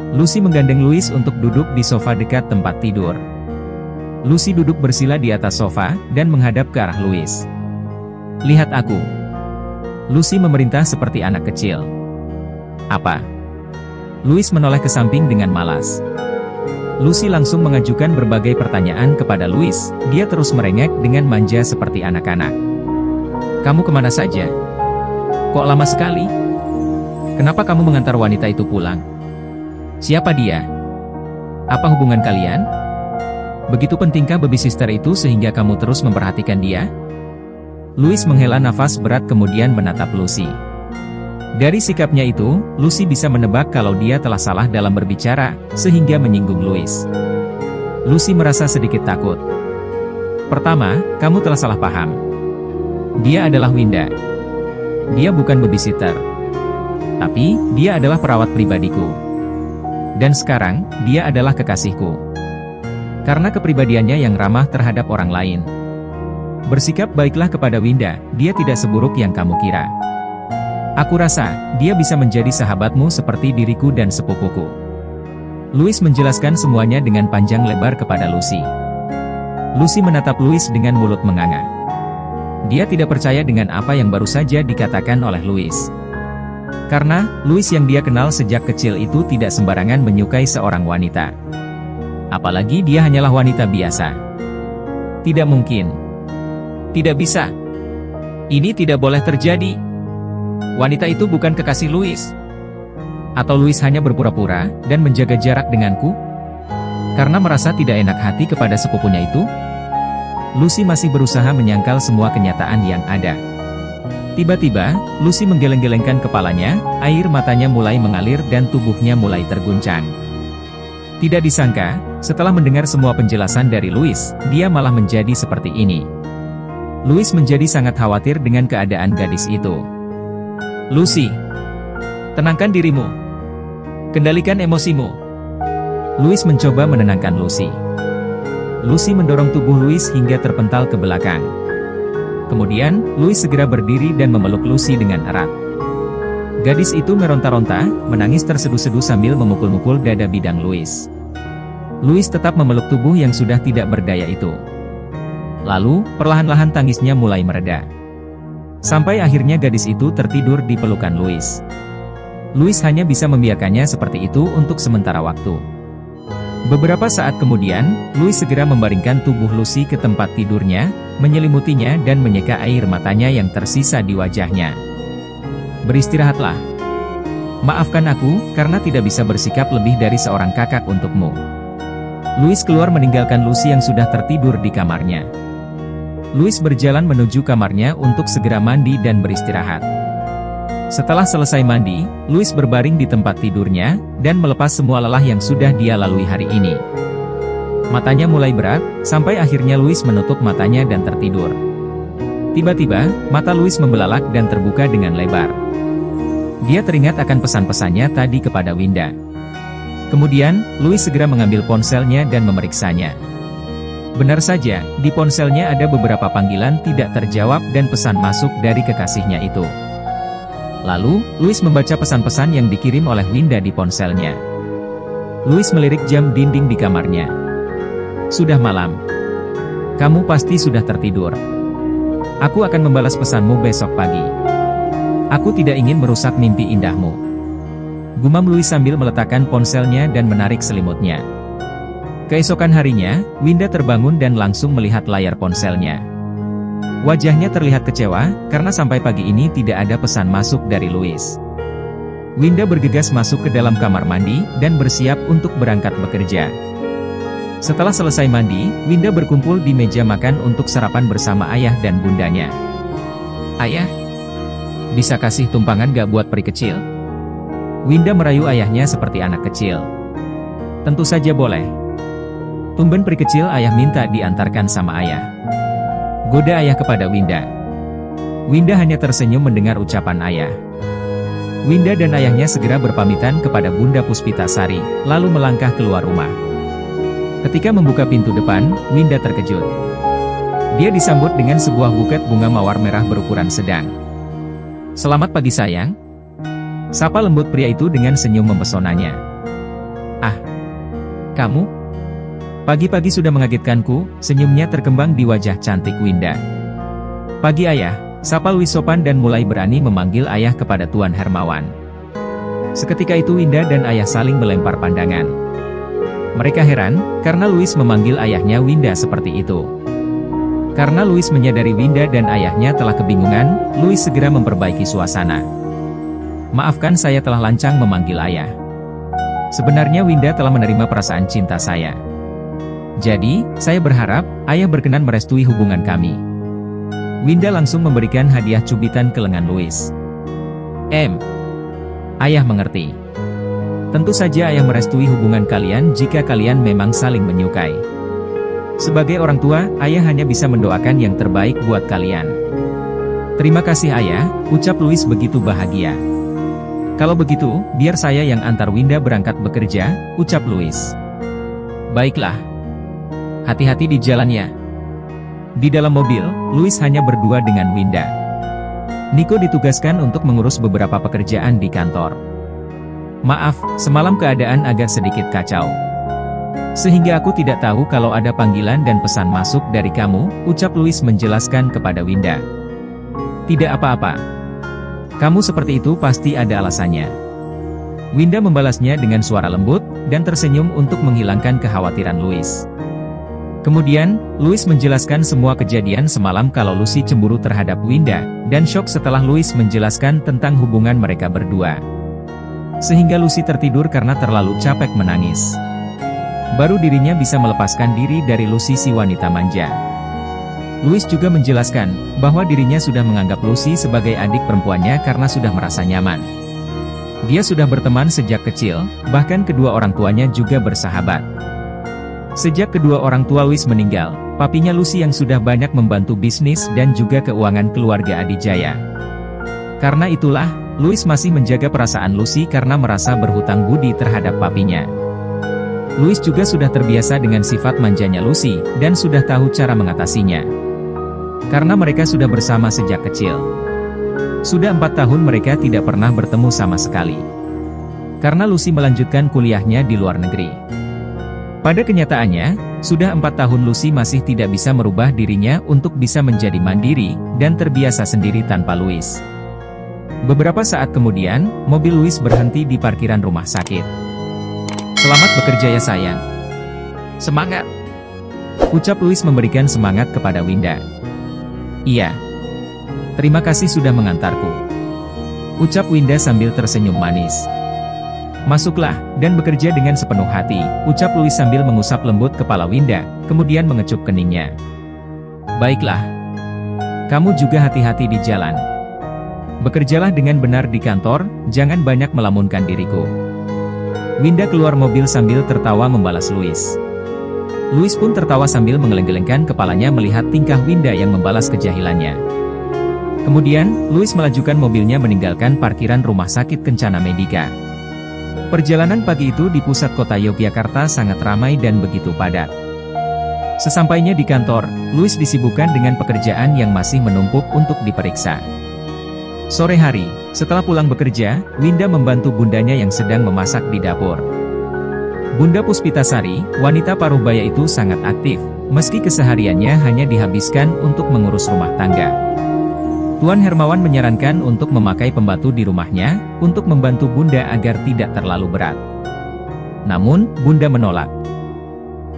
Lucy menggandeng Louis untuk duduk di sofa dekat tempat tidur. Lucy duduk bersila di atas sofa, dan menghadap ke arah Louis. "Lihat aku." Lucy memerintah seperti anak kecil. "Apa?" Louis menoleh ke samping dengan malas. Lucy langsung mengajukan berbagai pertanyaan kepada Louis, dia terus merengek dengan manja seperti anak-anak. "Kamu kemana saja? Kok lama sekali? Kenapa kamu mengantar wanita itu pulang? Siapa dia? Apa hubungan kalian? Begitu pentingkah baby sister itu sehingga kamu terus memperhatikan dia?" Louis menghela nafas berat kemudian menatap Lucy. Dari sikapnya itu, Lucy bisa menebak kalau dia telah salah dalam berbicara, sehingga menyinggung Louis. Lucy merasa sedikit takut. "Pertama, kamu telah salah paham. Dia adalah Winda. Dia bukan babysitter. Tapi, dia adalah perawat pribadiku. Dan sekarang, dia adalah kekasihku. Karena kepribadiannya yang ramah terhadap orang lain. Bersikap baiklah kepada Winda, dia tidak seburuk yang kamu kira. Aku rasa, dia bisa menjadi sahabatmu seperti diriku dan sepupuku." Louis menjelaskan semuanya dengan panjang lebar kepada Lucy. Lucy menatap Louis dengan mulut menganga. Dia tidak percaya dengan apa yang baru saja dikatakan oleh Louis. Karena, Louis yang dia kenal sejak kecil itu tidak sembarangan menyukai seorang wanita. Apalagi dia hanyalah wanita biasa. Tidak mungkin. Tidak bisa. Ini tidak boleh terjadi. Wanita itu bukan kekasih Louis. Atau Louis hanya berpura-pura dan menjaga jarak denganku? Karena merasa tidak enak hati kepada sepupunya itu? Lucy masih berusaha menyangkal semua kenyataan yang ada. Tiba-tiba, Lucy menggeleng-gelengkan kepalanya, air matanya mulai mengalir dan tubuhnya mulai terguncang. Tidak disangka, setelah mendengar semua penjelasan dari Louis, dia malah menjadi seperti ini. Louis menjadi sangat khawatir dengan keadaan gadis itu. "Lucy, tenangkan dirimu. Kendalikan emosimu." Louis mencoba menenangkan Lucy. Lucy mendorong tubuh Louis hingga terpental ke belakang. Kemudian, Louis segera berdiri dan memeluk Lucy dengan erat. Gadis itu meronta-ronta, menangis terseduh-seduh sambil memukul-mukul dada bidang Louis. Louis tetap memeluk tubuh yang sudah tidak berdaya itu. Lalu, perlahan-lahan tangisnya mulai mereda. Sampai akhirnya gadis itu tertidur di pelukan Louis. Louis hanya bisa membiarkannya seperti itu untuk sementara waktu. Beberapa saat kemudian, Louis segera membaringkan tubuh Lucy ke tempat tidurnya, menyelimutinya dan menyeka air matanya yang tersisa di wajahnya. "Beristirahatlah. Maafkan aku, karena tidak bisa bersikap lebih dari seorang kakak untukmu." Louis keluar meninggalkan Lucy yang sudah tertidur di kamarnya. Louis berjalan menuju kamarnya untuk segera mandi dan beristirahat. Setelah selesai mandi, Louis berbaring di tempat tidurnya, dan melepas semua lelah yang sudah dia lalui hari ini. Matanya mulai berat, sampai akhirnya Louis menutup matanya dan tertidur. Tiba-tiba, mata Louis membelalak dan terbuka dengan lebar. Dia teringat akan pesan-pesannya tadi kepada Winda. Kemudian, Louis segera mengambil ponselnya dan memeriksanya. Benar saja, di ponselnya ada beberapa panggilan tidak terjawab dan pesan masuk dari kekasihnya itu. Lalu, Louis membaca pesan-pesan yang dikirim oleh Winda di ponselnya. Louis melirik jam dinding di kamarnya. "Sudah malam. Kamu pasti sudah tertidur. Aku akan membalas pesanmu besok pagi. Aku tidak ingin merusak mimpi indahmu." Gumam Louis sambil meletakkan ponselnya dan menarik selimutnya. Keesokan harinya, Winda terbangun dan langsung melihat layar ponselnya. Wajahnya terlihat kecewa, karena sampai pagi ini tidak ada pesan masuk dari Louis. Winda bergegas masuk ke dalam kamar mandi, dan bersiap untuk berangkat bekerja. Setelah selesai mandi, Winda berkumpul di meja makan untuk sarapan bersama ayah dan bundanya. "Ayah, bisa kasih tumpangan gak buat peri kecil?" Winda merayu ayahnya seperti anak kecil. "Tentu saja boleh. Tumben peri kecil ayah minta diantarkan sama ayah," goda ayah kepada Winda. Winda hanya tersenyum mendengar ucapan ayah. Winda dan ayahnya segera berpamitan kepada Bunda Puspitasari, lalu melangkah keluar rumah. Ketika membuka pintu depan, Winda terkejut. Dia disambut dengan sebuah buket bunga mawar merah berukuran sedang. "Selamat pagi sayang," sapa lembut pria itu dengan senyum mempesonanya. Ah, kamu? Pagi-pagi sudah mengagetkanku, senyumnya terkembang di wajah cantik Winda. Pagi ayah, sapa Louis sopan dan mulai berani memanggil ayah kepada Tuan Hermawan. Seketika itu Winda dan ayah saling melempar pandangan. Mereka heran, karena Louis memanggil ayahnya Winda seperti itu. Karena Louis menyadari Winda dan ayahnya telah kebingungan, Louis segera memperbaiki suasana. Maafkan saya telah lancang memanggil ayah. Sebenarnya Winda telah menerima perasaan cinta saya. Jadi, saya berharap, ayah berkenan merestui hubungan kami. Winda langsung memberikan hadiah cubitan ke lengan Louis. Ayah mengerti. Tentu saja ayah merestui hubungan kalian jika kalian memang saling menyukai. Sebagai orang tua, ayah hanya bisa mendoakan yang terbaik buat kalian. Terima kasih ayah, ucap Louis begitu bahagia. Kalau begitu, biar saya yang antar Winda berangkat bekerja, ucap Louis. Baiklah. Hati-hati di jalannya. Di dalam mobil, Louis hanya berdua dengan Winda. Nico ditugaskan untuk mengurus beberapa pekerjaan di kantor. Maaf, semalam keadaan agak sedikit kacau. Sehingga aku tidak tahu kalau ada panggilan dan pesan masuk dari kamu, ucap Louis menjelaskan kepada Winda. Tidak apa-apa. Kamu seperti itu pasti ada alasannya. Winda membalasnya dengan suara lembut, dan tersenyum untuk menghilangkan kekhawatiran Louis. Kemudian, Louis menjelaskan semua kejadian semalam kalau Lucy cemburu terhadap Winda, dan syok setelah Louis menjelaskan tentang hubungan mereka berdua. Sehingga Lucy tertidur karena terlalu capek menangis. Baru dirinya bisa melepaskan diri dari Lucy si wanita manja. Louis juga menjelaskan, bahwa dirinya sudah menganggap Lucy sebagai adik perempuannya karena sudah merasa nyaman. Dia sudah berteman sejak kecil, bahkan kedua orang tuanya juga bersahabat. Sejak kedua orang tua Louis meninggal, papinya Lucy yang sudah banyak membantu bisnis dan juga keuangan keluarga Adijaya. Karena itulah, Louis masih menjaga perasaan Lucy karena merasa berhutang budi terhadap papinya. Louis juga sudah terbiasa dengan sifat manjanya Lucy, dan sudah tahu cara mengatasinya. Karena mereka sudah bersama sejak kecil. Sudah 4 tahun mereka tidak pernah bertemu sama sekali. Karena Lucy melanjutkan kuliahnya di luar negeri. Pada kenyataannya, sudah 4 tahun Lucy masih tidak bisa merubah dirinya untuk bisa menjadi mandiri, dan terbiasa sendiri tanpa Louis. Beberapa saat kemudian, mobil Louis berhenti di parkiran rumah sakit. Selamat bekerja ya sayang. Semangat! Ucap Louis memberikan semangat kepada Winda. Iya. Terima kasih sudah mengantarku. Ucap Winda sambil tersenyum manis. Masuklah, dan bekerja dengan sepenuh hati, ucap Louis sambil mengusap lembut kepala Winda, kemudian mengecup keningnya. Baiklah. Kamu juga hati-hati di jalan. Bekerjalah dengan benar di kantor, jangan banyak melamunkan diriku. Winda keluar mobil sambil tertawa membalas Louis. Louis pun tertawa sambil menggeleng-gelengkan kepalanya melihat tingkah Winda yang membalas kejahilannya. Kemudian, Louis melajukan mobilnya meninggalkan parkiran rumah sakit Kencana Medika. Perjalanan pagi itu di pusat kota Yogyakarta sangat ramai dan begitu padat. Sesampainya di kantor, Louis disibukkan dengan pekerjaan yang masih menumpuk untuk diperiksa. Sore hari, setelah pulang bekerja, Winda membantu bundanya yang sedang memasak di dapur. Bunda Puspitasari, wanita paruh baya itu sangat aktif, meski kesehariannya hanya dihabiskan untuk mengurus rumah tangga. Tuan Hermawan menyarankan untuk memakai pembantu di rumahnya, untuk membantu Bunda agar tidak terlalu berat. Namun, Bunda menolak.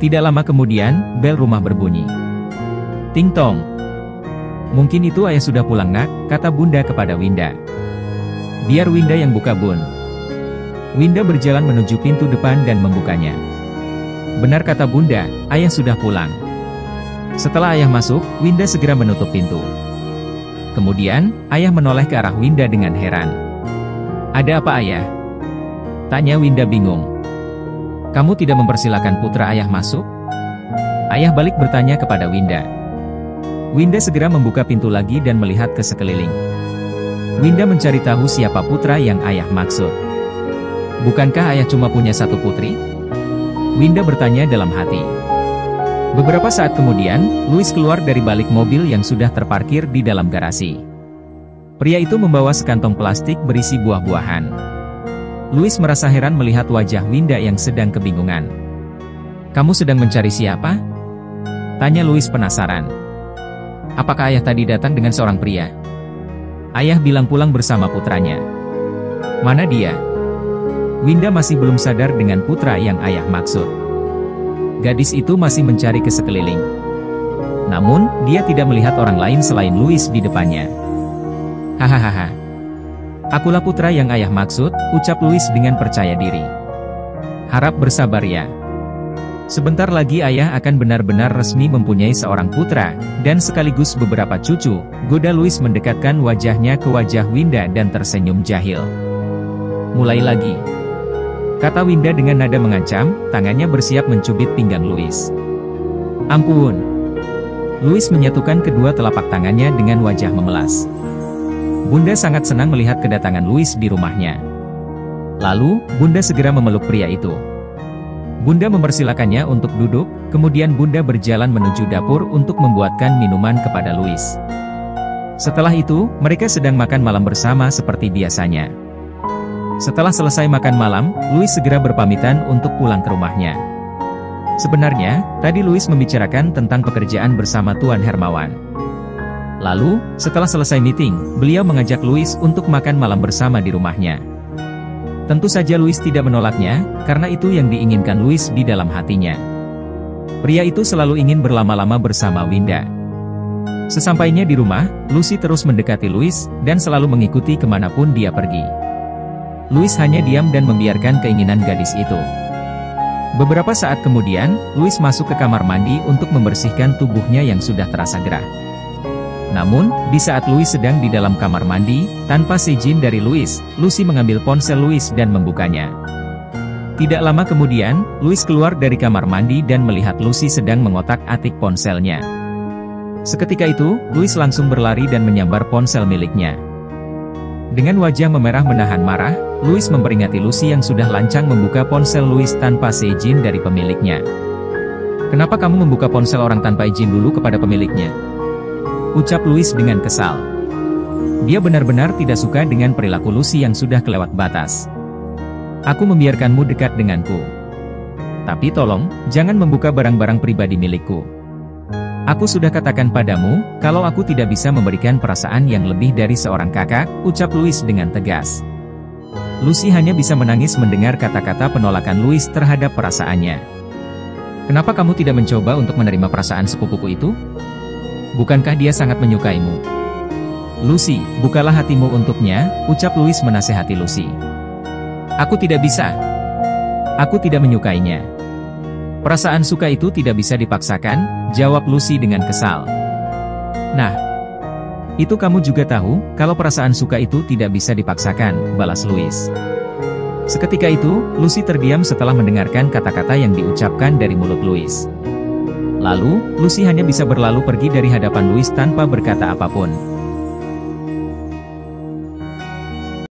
Tidak lama kemudian, bel rumah berbunyi. Ting tong. Mungkin itu ayah sudah pulang nak, kata Bunda kepada Winda. Biar Winda yang buka Bun. Winda berjalan menuju pintu depan dan membukanya. Benar kata Bunda, ayah sudah pulang. Setelah ayah masuk, Winda segera menutup pintu. Kemudian, ayah menoleh ke arah Winda dengan heran. Ada apa ayah? Tanya Winda bingung. Kamu tidak mempersilakan putra ayah masuk? Ayah balik bertanya kepada Winda. Winda segera membuka pintu lagi dan melihat ke sekeliling. Winda mencari tahu siapa putra yang ayah maksud. Bukankah ayah cuma punya satu putri? Winda bertanya dalam hati. Beberapa saat kemudian, Louis keluar dari balik mobil yang sudah terparkir di dalam garasi. Pria itu membawa sekantong plastik berisi buah-buahan. Louis merasa heran melihat wajah Winda yang sedang kebingungan. "Kamu sedang mencari siapa?" tanya Louis penasaran. "Apakah ayah tadi datang dengan seorang pria?" "Ayah bilang pulang bersama putranya." "Mana dia?" Winda masih belum sadar dengan putra yang ayah maksud. Gadis itu masih mencari ke sekeliling. Namun, dia tidak melihat orang lain selain Louis di depannya. "Hahaha. Akulah putra yang ayah maksud," ucap Louis dengan percaya diri. "Harap bersabar ya. Sebentar lagi ayah akan benar-benar resmi mempunyai seorang putra, dan sekaligus beberapa cucu." Goda Louis mendekatkan wajahnya ke wajah Winda dan tersenyum jahil. "Mulai lagi," kata Winda dengan nada mengancam, tangannya bersiap mencubit pinggang Louis. "Ampun." Louis menyatukan kedua telapak tangannya dengan wajah memelas. Bunda sangat senang melihat kedatangan Louis di rumahnya. Lalu, Bunda segera memeluk pria itu. Bunda mempersilakannya untuk duduk, kemudian Bunda berjalan menuju dapur untuk membuatkan minuman kepada Louis. Setelah itu, mereka sedang makan malam bersama seperti biasanya. Setelah selesai makan malam, Louis segera berpamitan untuk pulang ke rumahnya. Sebenarnya, tadi Louis membicarakan tentang pekerjaan bersama Tuan Hermawan. Lalu, setelah selesai meeting, beliau mengajak Louis untuk makan malam bersama di rumahnya. Tentu saja Louis tidak menolaknya, karena itu yang diinginkan Louis di dalam hatinya. Pria itu selalu ingin berlama-lama bersama Winda. Sesampainya di rumah, Lucy terus mendekati Louis, dan selalu mengikuti kemanapun dia pergi. Louis hanya diam dan membiarkan keinginan gadis itu. Beberapa saat kemudian, Louis masuk ke kamar mandi untuk membersihkan tubuhnya yang sudah terasa gerah. Namun, di saat Louis sedang di dalam kamar mandi, tanpa seizin dari Louis, Lucy mengambil ponsel Louis dan membukanya. Tidak lama kemudian, Louis keluar dari kamar mandi dan melihat Lucy sedang mengotak-atik ponselnya. Seketika itu, Louis langsung berlari dan menyambar ponsel miliknya. Dengan wajah memerah menahan marah, Louis memperingati Lucy yang sudah lancang membuka ponsel Louis tanpa seizin dari pemiliknya. "Kenapa kamu membuka ponsel orang tanpa izin dulu kepada pemiliknya?" ucap Louis dengan kesal. Dia benar-benar tidak suka dengan perilaku Lucy yang sudah kelewat batas. "Aku membiarkanmu dekat denganku. Tapi tolong, jangan membuka barang-barang pribadi milikku. Aku sudah katakan padamu, kalau aku tidak bisa memberikan perasaan yang lebih dari seorang kakak," ucap Louis dengan tegas. Lucy hanya bisa menangis mendengar kata-kata penolakan Louis terhadap perasaannya. "Kenapa kamu tidak mencoba untuk menerima perasaan sepupuku itu? Bukankah dia sangat menyukaimu?" "Lucy, bukalah hatimu untuknya," ucap Louis menasehati Lucy. "Aku tidak bisa. Aku tidak menyukainya." "Perasaan suka itu tidak bisa dipaksakan," jawab Lucy dengan kesal. "Nah, itu kamu juga tahu, kalau perasaan suka itu tidak bisa dipaksakan," balas Louis. Seketika itu, Lucy terdiam setelah mendengarkan kata-kata yang diucapkan dari mulut Louis. Lalu, Lucy hanya bisa berlalu pergi dari hadapan Louis tanpa berkata apapun.